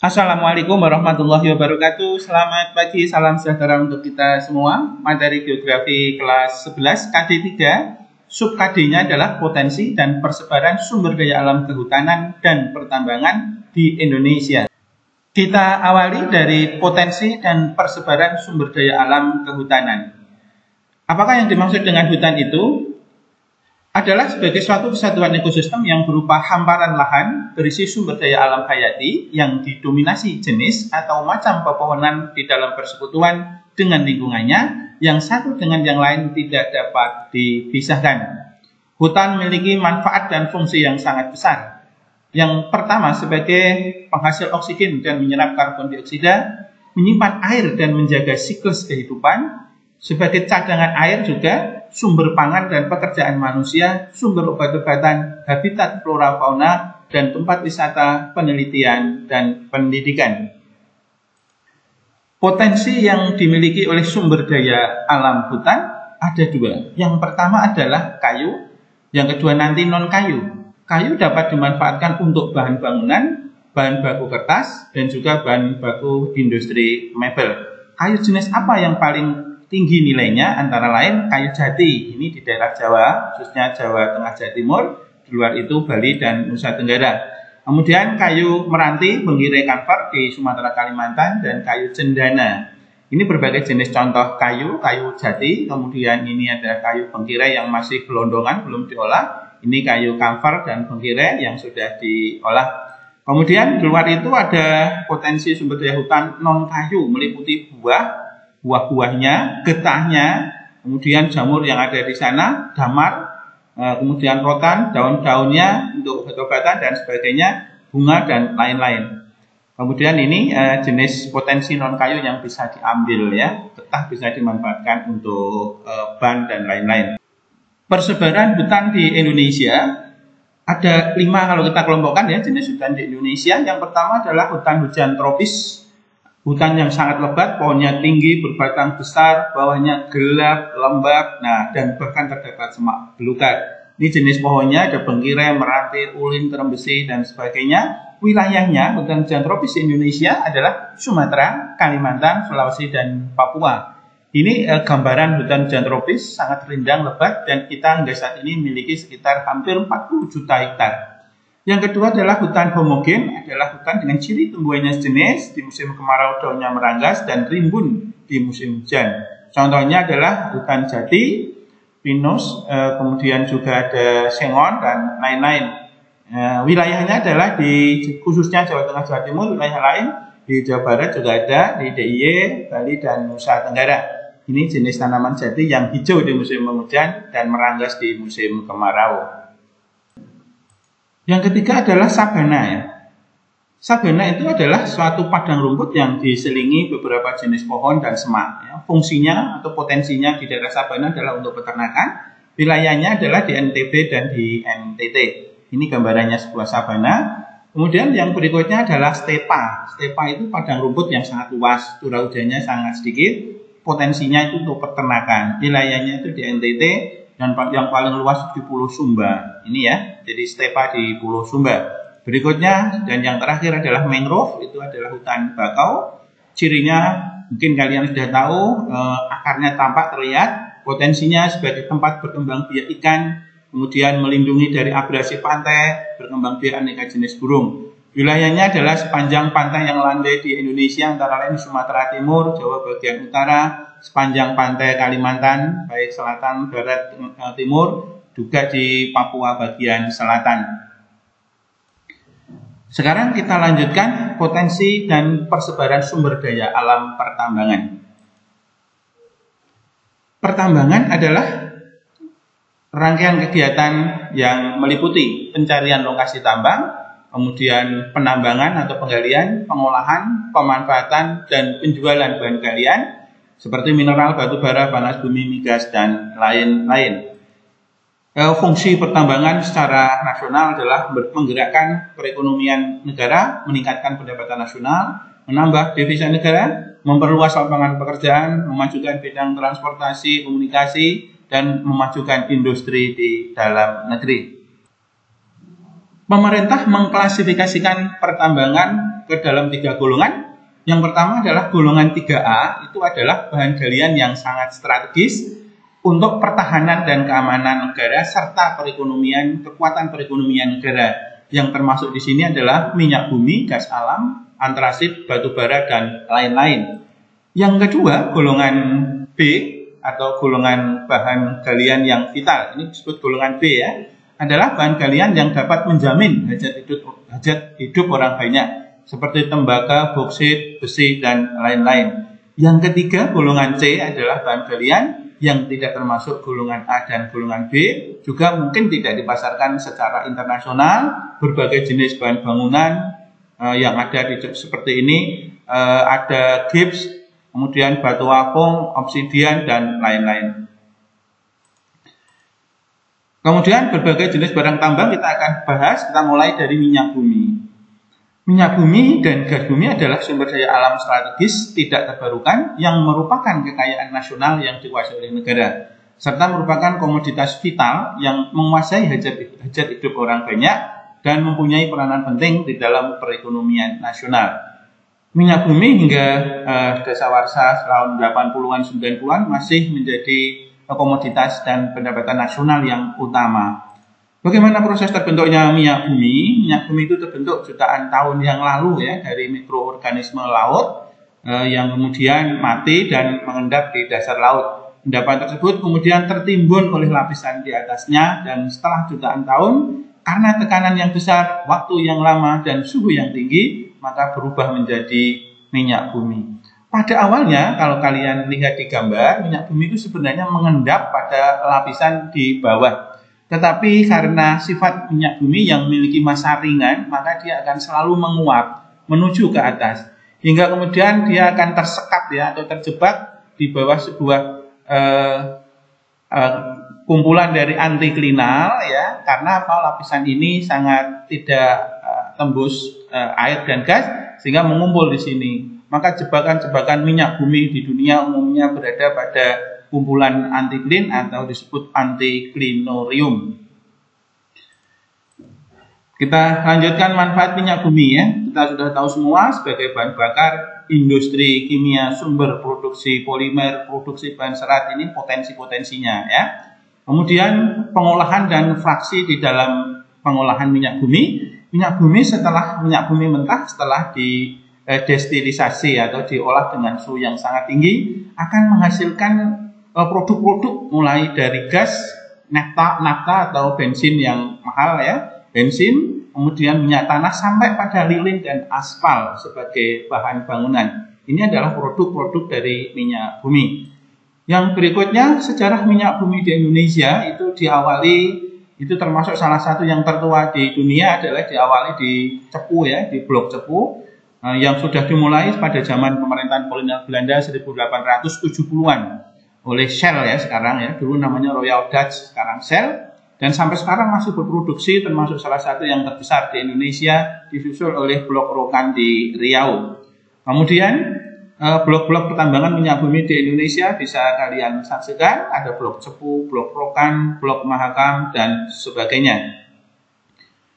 Assalamualaikum warahmatullahi wabarakatuh. Selamat pagi, salam sejahtera untuk kita semua. Materi geografi kelas 11 KD3. Sub KD-nya adalah potensi dan persebaran sumber daya alam kehutanan dan pertambangan di Indonesia. Kita awali dari potensi dan persebaran sumber daya alam kehutanan. Apakah yang dimaksud dengan hutan itu? Adalah sebagai suatu kesatuan ekosistem yang berupa hamparan lahan berisi sumber daya alam hayati yang didominasi jenis atau macam pepohonan di dalam persekutuan dengan lingkungannya yang satu dengan yang lain tidak dapat dipisahkan. Hutan memiliki manfaat dan fungsi yang sangat besar. Yang pertama sebagai penghasil oksigen dan menyerap karbon dioksida, menyimpan air dan menjaga siklus kehidupan, sebagai cadangan air juga, sumber pangan dan pekerjaan manusia, sumber obat-obatan, habitat flora fauna, dan tempat wisata, penelitian, dan pendidikan. Potensi yang dimiliki oleh sumber daya alam hutan ada dua. Yang pertama adalah kayu, yang kedua nanti non-kayu. Kayu dapat dimanfaatkan untuk bahan bangunan, bahan baku kertas, dan juga bahan baku industri mebel. Kayu jenis apa yang paling tinggi nilainya? Antara lain kayu jati, ini di daerah Jawa, khususnya Jawa Tengah, Jawa Timur, di luar itu Bali dan Nusa Tenggara. Kemudian kayu meranti, bengkirai kanver di Sumatera, Kalimantan, dan kayu cendana. Ini berbagai jenis contoh kayu jati, kemudian ini ada kayu bengkirai yang masih gelondongan, belum diolah. Ini kayu kamfer dan bengkirai yang sudah diolah. Kemudian di luar itu ada potensi sumber daya hutan non kayu, meliputi buah-buahnya, getahnya, kemudian jamur yang ada di sana, damar, kemudian rotan, daun-daunnya untuk obat-obatan dan sebagainya, bunga dan lain-lain. Kemudian ini jenis potensi non kayu yang bisa diambil ya, getah bisa dimanfaatkan untuk ban dan lain-lain. Persebaran hutan di Indonesia ada 5 kalau kita kelompokkan ya jenis hutan di Indonesia. Yang pertama adalah hutan hujan tropis. Hutan yang sangat lebat, pohonnya tinggi, berbatang besar, bawahnya gelap, lembab, dan bahkan terdapat semak belukar. Ini jenis pohonnya ada bengkirai, meranti, ulin, terem besi, dan sebagainya. Wilayahnya hutan hujan tropis di Indonesia adalah Sumatera, Kalimantan, Sulawesi, dan Papua. Ini gambaran hutan hujan tropis, sangat rindang, lebat, dan kita hingga saat ini memiliki sekitar hampir 40 juta hektar. Yang kedua adalah hutan homogen, adalah hutan dengan ciri tumbuhannya sejenis, di musim kemarau daunnya meranggas dan rimbun di musim hujan. Contohnya adalah hutan jati, pinus, kemudian juga ada sengon dan lain-lain. Wilayahnya adalah khususnya Jawa Tengah, Jawa Timur, wilayah lain di Jawa Barat juga ada, di DIY, Bali, dan Nusa Tenggara. Ini jenis tanaman jati yang hijau di musim penghujan dan meranggas di musim kemarau. Yang ketiga adalah sabana ya. Sabana itu adalah suatu padang rumput yang diselingi beberapa jenis pohon dan semak. Ya. Fungsinya atau potensinya di daerah sabana adalah untuk peternakan. Wilayahnya adalah di NTB dan di NTT. Ini gambarannya sebuah sabana. Kemudian yang berikutnya adalah stepa. Stepa itu padang rumput yang sangat luas, curah hujannya sangat sedikit. Potensinya itu untuk peternakan. Wilayahnya itu di NTT dan yang paling luas di Pulau Sumba. Ini ya, jadi stepa di Pulau Sumba. Berikutnya dan yang terakhir adalah mangrove, itu adalah hutan bakau. Cirinya mungkin kalian sudah tahu, akarnya tampak terlihat, potensinya sebagai tempat berkembang biak ikan, kemudian melindungi dari abrasi pantai, berkembang biak aneka jenis burung. Wilayahnya adalah sepanjang pantai yang landai di Indonesia, antara lain Sumatera Timur, Jawa bagian utara, sepanjang pantai Kalimantan, baik selatan, barat, timur, juga di Papua bagian selatan. Sekarang kita lanjutkan potensi dan persebaran sumber daya alam pertambangan. Pertambangan adalah rangkaian kegiatan yang meliputi pencarian lokasi tambang, kemudian penambangan atau penggalian, pengolahan, pemanfaatan, dan penjualan bahan galian seperti mineral, batu bara, panas bumi, migas, dan lain-lain. Fungsi pertambangan secara nasional adalah menggerakkan perekonomian negara, meningkatkan pendapatan nasional, menambah devisa negara, memperluas lapangan pekerjaan, memajukan bidang transportasi, komunikasi, dan memajukan industri di dalam negeri. Pemerintah mengklasifikasikan pertambangan ke dalam 3 golongan. Yang pertama adalah golongan 3A, itu adalah bahan galian yang sangat strategis untuk pertahanan dan keamanan negara serta perekonomian, kekuatan perekonomian negara. Yang termasuk di sini adalah minyak bumi, gas alam, antrasit, batu bara, dan lain-lain. Yang kedua, golongan B atau golongan bahan galian yang vital, ini disebut golongan B ya, adalah bahan galian yang dapat menjamin hajat hidup orang banyak, seperti tembaga, boksit, besi, dan lain-lain. Yang ketiga, golongan C adalah bahan galian yang tidak termasuk golongan A dan golongan B, juga mungkin tidak dipasarkan secara internasional. Berbagai jenis bahan bangunan yang ada di seperti ini, ada gips, kemudian batu apung, obsidian, dan lain-lain. Kemudian berbagai jenis barang tambang kita akan bahas. Kita mulai dari minyak bumi. Minyak bumi dan gas bumi adalah sumber daya alam strategis tidak terbarukan yang merupakan kekayaan nasional yang dikuasai oleh negara, serta merupakan komoditas vital yang menguasai hajat hidup orang banyak dan mempunyai peranan penting di dalam perekonomian nasional. Minyak bumi hingga dasawarsa tahun 80-an 90-an masih menjadi komoditas dan pendapatan nasional yang utama. Bagaimana proses terbentuknya minyak bumi? Minyak bumi itu terbentuk jutaan tahun yang lalu ya, dari mikroorganisme laut yang kemudian mati dan mengendap di dasar laut. Endapan tersebut kemudian tertimbun oleh lapisan di atasnya, dan setelah jutaan tahun karena tekanan yang besar, waktu yang lama, dan suhu yang tinggi, maka berubah menjadi minyak bumi. Pada awalnya kalau kalian lihat di gambar, minyak bumi itu sebenarnya mengendap pada lapisan di bawah. Tetapi karena sifat minyak bumi yang memiliki massa ringan, maka dia akan selalu menguap menuju ke atas, hingga kemudian dia akan tersekat ya, atau terjebak di bawah sebuah kumpulan dari antiklinal ya. Karena apa? Lapisan ini sangat tidak tembus air dan gas, sehingga mengumpul di sini. Maka jebakan-jebakan minyak bumi di dunia umumnya berada pada kumpulan antiklin atau disebut antiklinorium. Kita lanjutkan manfaat minyak bumi ya. Kita sudah tahu semua sebagai bahan bakar industri kimia, sumber produksi polimer, produksi bahan serat, ini potensi-potensinya ya. Kemudian pengolahan dan fraksi di dalam pengolahan minyak bumi. Minyak bumi setelah minyak bumi mentah, setelah didestilisasi atau diolah dengan suhu yang sangat tinggi, akan menghasilkan produk-produk mulai dari gas, nafta atau bensin yang mahal ya, bensin, kemudian minyak tanah, sampai pada lilin dan aspal sebagai bahan bangunan. Ini adalah produk-produk dari minyak bumi. Yang berikutnya, sejarah minyak bumi di Indonesia itu termasuk salah satu yang tertua di dunia, adalah diawali di Cepu ya, di Blok Cepu, yang sudah dimulai pada zaman pemerintahan kolonial Belanda 1870-an. Oleh Shell ya sekarang ya, dulu namanya Royal Dutch, sekarang Shell, dan sampai sekarang masih berproduksi, termasuk salah satu yang terbesar di Indonesia, disusul oleh Blok Rokan di Riau. Kemudian blok-blok pertambangan minyak bumi di Indonesia bisa kalian saksikan, ada Blok Cepu, Blok Rokan, Blok Mahakam, dan sebagainya.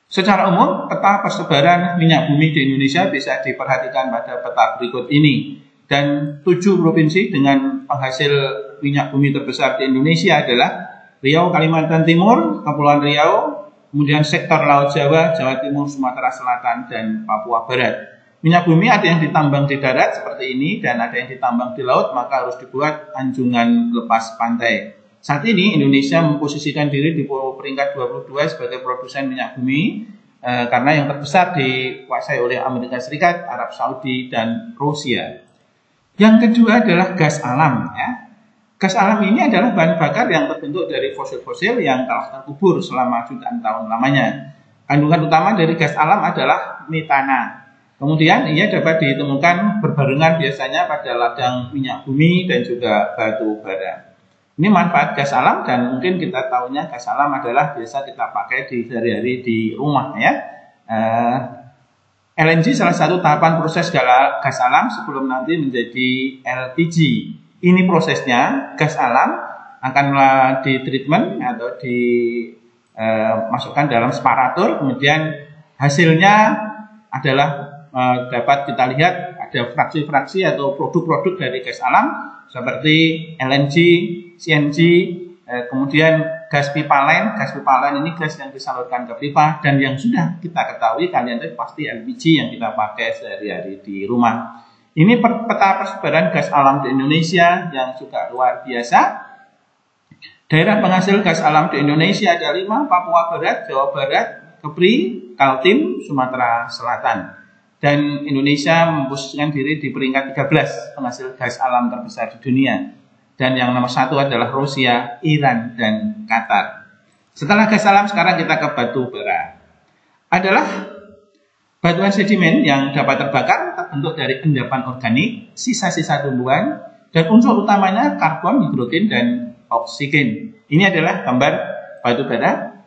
Secara umum, peta persebaran minyak bumi di Indonesia bisa diperhatikan pada peta berikut ini. Dan 7 provinsi dengan penghasil minyak bumi terbesar di Indonesia adalah Riau, Kalimantan Timur, Kepulauan Riau, kemudian sektor Laut Jawa, Jawa Timur, Sumatera Selatan, dan Papua Barat. Minyak bumi ada yang ditambang di darat seperti ini, dan ada yang ditambang di laut, maka harus dibuat anjungan lepas pantai. Saat ini Indonesia memposisikan diri di peringkat 22 sebagai produsen minyak bumi, karena yang terbesar dikuasai oleh Amerika Serikat, Arab Saudi, dan Rusia. Yang kedua adalah gas alam ya. Gas alam ini adalah bahan bakar yang terbentuk dari fosil-fosil yang telah terkubur selama jutaan tahun lamanya. Kandungan utama dari gas alam adalah metana. Kemudian ia dapat ditemukan berbarengan biasanya pada ladang minyak bumi dan juga batu bara. Ini manfaat gas alam, dan mungkin kita tahunya gas alam adalah biasa kita pakai di sehari-hari di rumah ya. LNG salah satu tahapan proses gas alam sebelum nanti menjadi LPG. Ini prosesnya, gas alam akan ditreatment atau dimasukkan dalam separator, kemudian hasilnya adalah dapat kita lihat ada fraksi-fraksi atau produk-produk dari gas alam seperti LNG, CNG, kemudian gas pipa lain. Gas pipa lain ini gas yang disalurkan ke pipa, dan yang sudah kita ketahui kalian itu pasti LPG yang kita pakai sehari-hari di rumah. Ini peta persebaran gas alam di Indonesia yang juga luar biasa. Daerah penghasil gas alam di Indonesia ada 5: Papua Barat, Jawa Barat, Kepri, Kaltim, Sumatera Selatan. Dan Indonesia memposisikan diri di peringkat 13 penghasil gas alam terbesar di dunia. Dan yang nomor 1 adalah Rusia, Iran, dan Qatar. Setelah gas alam, sekarang kita ke batu bara. Adalah batuan sedimen yang dapat terbakar, terbentuk dari endapan organik, sisa-sisa tumbuhan, dan unsur utamanya karbon, hidrogen, dan oksigen. Ini adalah gambar batu bara.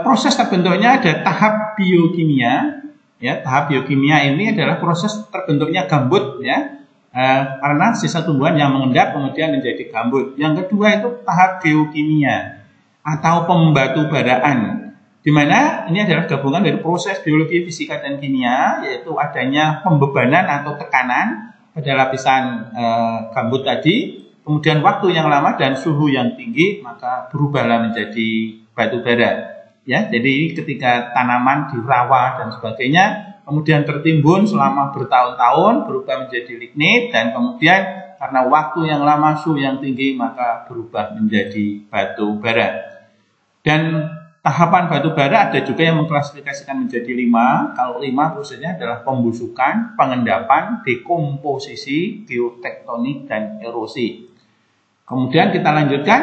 Proses terbentuknya ada tahap biokimia. Ya, tahap biokimia ini adalah proses terbentuknya gambut, ya, karena sisa tumbuhan yang mengendap kemudian menjadi gambut. Yang kedua itu tahap geokimia atau pembatubaraan, di mana ini adalah gabungan dari proses biologi, fisika, dan kimia, yaitu adanya pembebanan atau tekanan pada lapisan gambut tadi, kemudian waktu yang lama dan suhu yang tinggi, maka berubahlah menjadi batu bara. Ya, jadi ketika tanaman di rawa dan sebagainya, kemudian tertimbun selama bertahun-tahun, berubah menjadi lignit, dan kemudian karena waktu yang lama, suhu yang tinggi, maka berubah menjadi batu bara. Dan tahapan batu bara ada juga yang mengklasifikasikan menjadi 5. Kalau 5 prosesnya adalah pembusukan, pengendapan, dekomposisi, geotektonik, dan erosi. Kemudian kita lanjutkan,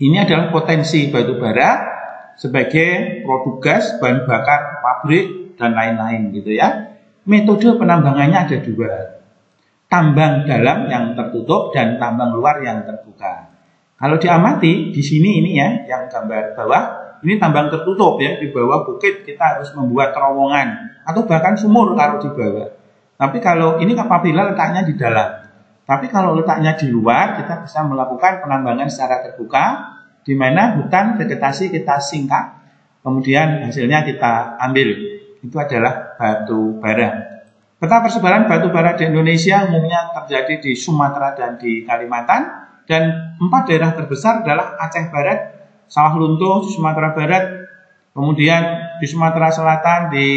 ini adalah potensi batu bara sebagai produk gas, bahan bakar, pabrik, dan lain-lain gitu ya. Metode penambangannya ada 2. Tambang dalam yang tertutup dan tambang luar yang terbuka. Kalau diamati di sini ini ya, yang gambar bawah, ini tambang tertutup ya, di bawah bukit kita harus membuat terowongan atau bahkan sumur kalau di bawah. Tapi kalau ini apabila letaknya di dalam. Tapi kalau letaknya di luar, kita bisa melakukan penambangan secara terbuka, di mana hutan vegetasi kita singkat, kemudian hasilnya kita ambil. Itu adalah batu bara. Peta persebaran batu bara di Indonesia umumnya terjadi di Sumatera dan di Kalimantan, dan 4 daerah terbesar adalah Aceh Barat, Sawah Lunto di Sumatera Barat, kemudian di Sumatera Selatan, di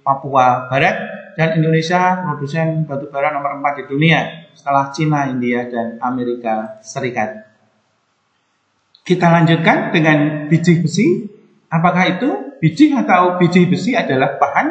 Papua Barat, dan Indonesia produsen batu bara nomor 4 di dunia setelah Cina, India, dan Amerika Serikat. Kita lanjutkan dengan biji besi. Apakah itu biji atau biji besi adalah bahan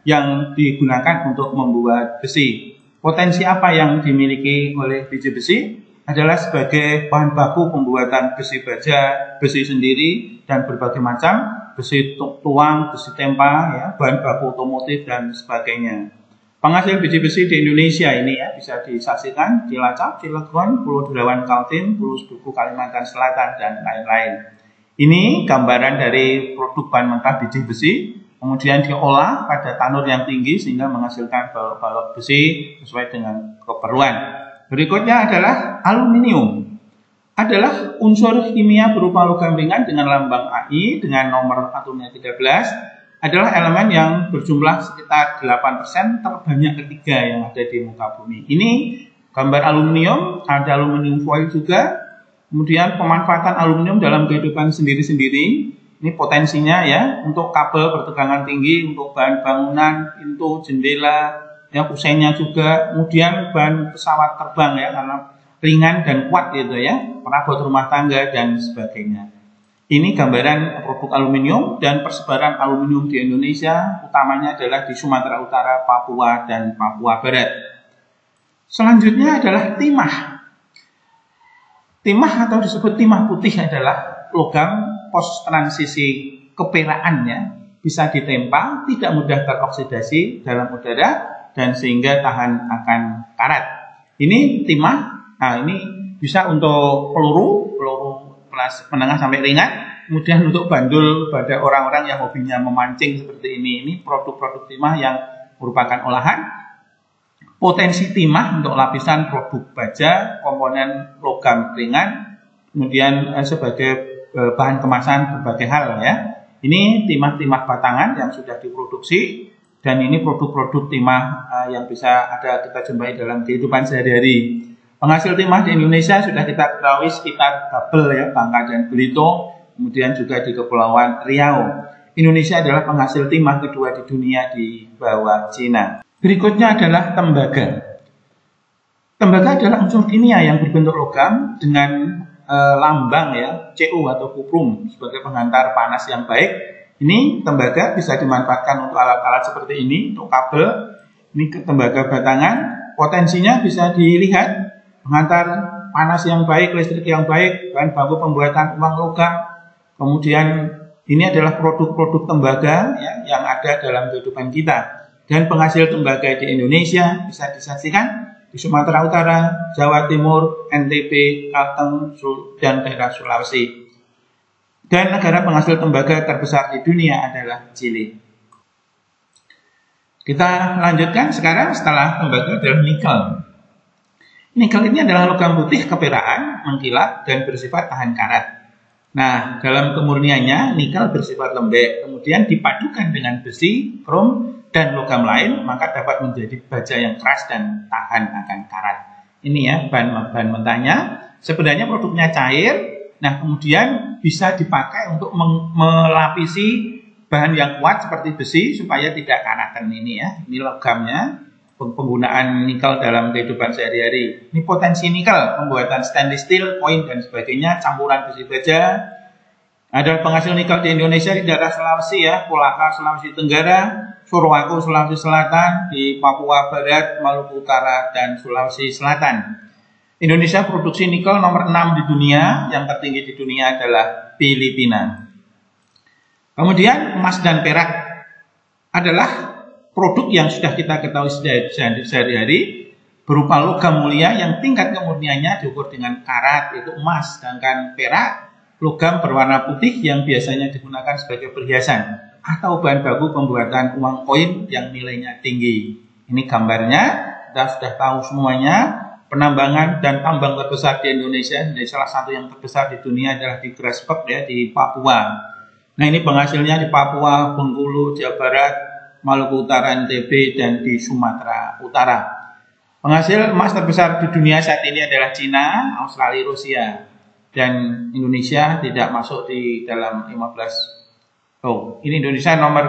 yang digunakan untuk membuat besi? Potensi apa yang dimiliki oleh biji besi? Adalah sebagai bahan baku pembuatan besi baja, besi sendiri, dan berbagai macam besi tuang, besi tempa, ya, bahan baku otomotif, dan sebagainya. Penghasil biji besi di Indonesia ini ya bisa disaksikan di Cilacap, Cilegon, Pulau Derawan, Kaltim, Pulau Sebuku, Kalimantan Selatan, dan lain-lain. Ini gambaran dari produk bahan mentah biji besi, kemudian diolah pada tanur yang tinggi sehingga menghasilkan balok-balok besi sesuai dengan keperluan. Berikutnya adalah aluminium. Adalah unsur kimia berupa logam ringan dengan lambang Ai dengan nomor atomnya 13. Adalah elemen yang berjumlah sekitar 8% terbanyak ketiga yang ada di muka bumi. Ini gambar aluminium, ada aluminium foil juga. Kemudian pemanfaatan aluminium dalam kehidupan sendiri-sendiri. Ini potensinya ya, untuk kabel bertegangan tinggi, untuk bahan bangunan, pintu, jendela, ya, kusennya juga. Kemudian bahan pesawat terbang ya, karena ringan dan kuat gitu ya, perabot rumah tangga dan sebagainya. Ini gambaran produk aluminium dan persebaran aluminium di Indonesia, utamanya adalah di Sumatera Utara, Papua, dan Papua Barat. Selanjutnya adalah timah. Timah atau disebut timah putih adalah logam pos transisi keperaannya bisa ditempa, tidak mudah teroksidasi dalam udara, dan sehingga tahan akan karat. Ini timah, nah ini bisa untuk peluru kelas menengah sampai ringan, kemudian untuk bandul pada orang-orang yang hobinya memancing seperti ini produk-produk timah yang merupakan olahan. Potensi timah untuk lapisan produk baja, komponen logam ringan, kemudian sebagai bahan kemasan berbagai hal ya. Ini timah-timah batangan yang sudah diproduksi, Dan ini produk-produk timah yang bisa kita jumpai dalam kehidupan sehari-hari. Penghasil timah di Indonesia sudah kita ketahui sekitar Babel ya, Bangka dan Belitung, kemudian juga di Kepulauan Riau. Indonesia adalah penghasil timah kedua di dunia di bawah Cina. Berikutnya adalah tembaga. Tembaga adalah unsur kimia yang berbentuk logam dengan lambang ya, Cu atau kuprum sebagai penghantar panas yang baik. Ini tembaga bisa dimanfaatkan untuk alat-alat seperti ini, untuk kabel. Ini tembaga batangan, potensinya bisa dilihat, penghantar panas yang baik, listrik yang baik, bahan baku pembuatan uang logam. Kemudian ini adalah produk-produk tembaga ya, yang ada dalam kehidupan kita. Dan penghasil tembaga di Indonesia bisa disaksikan di Sumatera Utara, Jawa Timur, NTB, Kalteng, dan daerah Sulawesi. Dan negara penghasil tembaga terbesar di dunia adalah Chili. Kita lanjutkan sekarang setelah tembaga adalah nikel. Nikel ini adalah logam putih keperakan, mengkilap, dan bersifat tahan karat. Nah, dalam kemurniannya, nikel bersifat lembek, kemudian dipadukan dengan besi, krom, dan logam lain, maka dapat menjadi baja yang keras dan tahan akan karat. Ini ya, bahan mentahnya. Sebenarnya produknya cair. Nah, kemudian bisa dipakai untuk melapisi bahan yang kuat seperti besi supaya tidak karatan ini ya. Ini logamnya, penggunaan nikel dalam kehidupan sehari-hari. Ini potensi nikel, pembuatan stainless steel, koin dan sebagainya, campuran besi baja. Ada penghasil nikel di Indonesia di daerah Sulawesi ya, Kolaka, Sulawesi Tenggara, Surwaku, Sulawesi Selatan, di Papua Barat, Maluku Utara, dan Sulawesi Selatan. Indonesia produksi nikel nomor 6 di dunia, yang tertinggi di dunia adalah Filipina. Kemudian emas dan perak adalah produk yang sudah kita ketahui sehari-hari, berupa logam mulia yang tingkat kemurniannya diukur dengan karat, yaitu emas, sedangkan perak logam berwarna putih yang biasanya digunakan sebagai perhiasan atau bahan baku pembuatan uang koin yang nilainya tinggi. Ini gambarnya, kita sudah tahu semuanya. Penambangan dan tambang terbesar di Indonesia, jadi salah satu yang terbesar di dunia adalah di Grasberg ya, di Papua. Nah, ini penghasilnya di Papua, Bengkulu, Jawa Barat, Maluku Utara, NTB, dan di Sumatera Utara. Penghasil emas terbesar di dunia saat ini adalah Cina, Australia, Rusia. Dan Indonesia tidak masuk di dalam 15. Oh, ini Indonesia nomor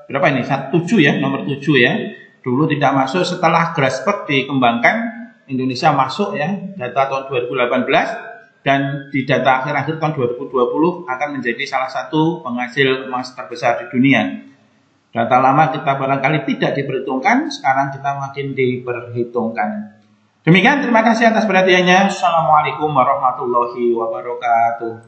berapa ini? 7 ya, nomor 7 ya. Dulu tidak masuk, setelah Grasberg dikembangkan, Indonesia masuk ya, data tahun 2018, dan di data akhir-akhir tahun 2020 akan menjadi salah satu penghasil emas terbesar di dunia. Data lama kita barangkali tidak diperhitungkan, sekarang kita makin diperhitungkan. Demikian, terima kasih atas perhatiannya. Assalamualaikum warahmatullahi wabarakatuh.